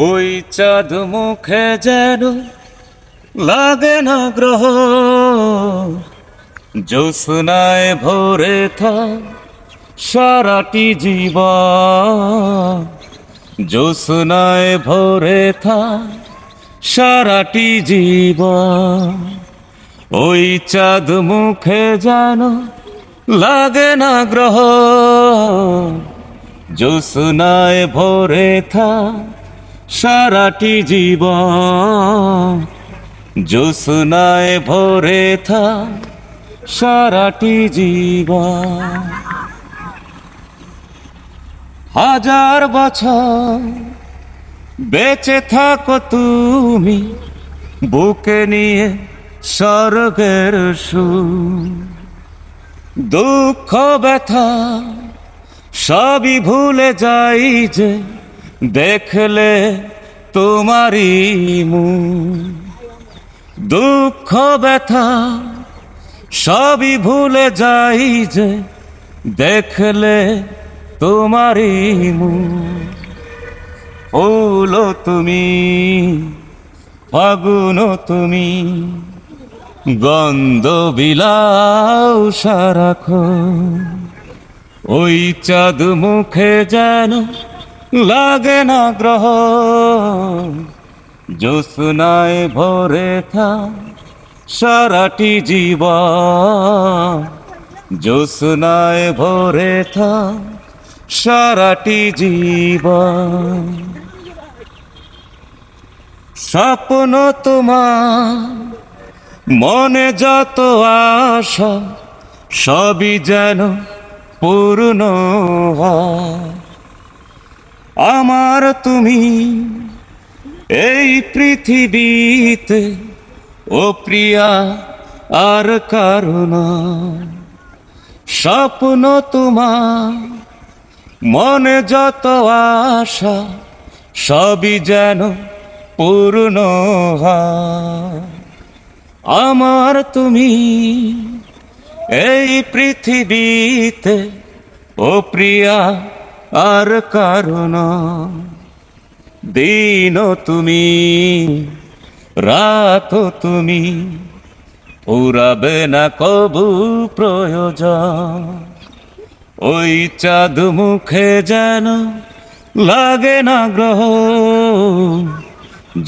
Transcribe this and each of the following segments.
ওই চাঁদ মুখে যেন লাগে না গ্রহ, জ্যোৎস্নায় ভরে থাক সারাটি জীবন, জ্যোৎস্নায় ভরে থাক সারাটি জীবন। ওই চাঁদ মুখে যেন লাগে না গ্রহ, জ্যোৎস্নায় ভরে থাক সারাটি জীবন, জ্যোৎস্নায় ভরে থাক সারাটি জীবন। হাজার বছর বেঁচে থাকো তুমি বুকে নিয়ে স্বর্গের সুর, দুঃখ ব্যথা সবই ভুলে যাই যে দেখলে তোমারই মুখ। দুঃখ ব্যথা সবই ভুলে যাই যে দেখলে তোমারই মুখ। ফুল তুমি, ফাগুন তুমি, গন্ধ বিলাও সারাক্ষণ। ওই চাঁদ মুখে যেন লাগে না গ্রহ, জ্যোৎস্নায় ভরে থাক সারাটি জীবন, জ্যোৎস্নায় ভরে থাক সারাটি জীবন। স্বপ্ন তোমার মনে যত আশা সবই যেন পূর্ণ হয়। আমার তুমি এই পৃথিবীতে ও প্রিয়া আর কারণ। স্বপ্ন তোমার মনে যত আশা সবই যেন পূর্ণ হয়। আমার তুমি এই পৃথিবীতে ও প্রিয়া আর কারণ। দিন তুমি রাত তুমি পুরাবে না কবু প্রয়োজন। ওই চাঁদ মুখে যেন লাগে না গ্রহ,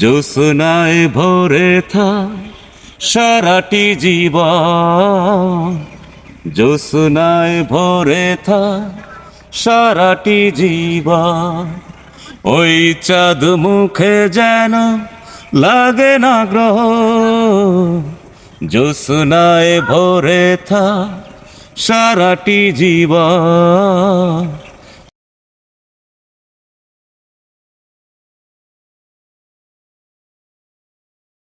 জ্যোৎস্নায় ভরে থাক সারাটি জীবন, জ্যোৎস্নায় ভরে থাক সারাটি জীবন। ওই চাঁদ মুখে যেন লাগে না গ্রহ, জ্যোৎস্নায় ভরে থাক সারাটি জীবন।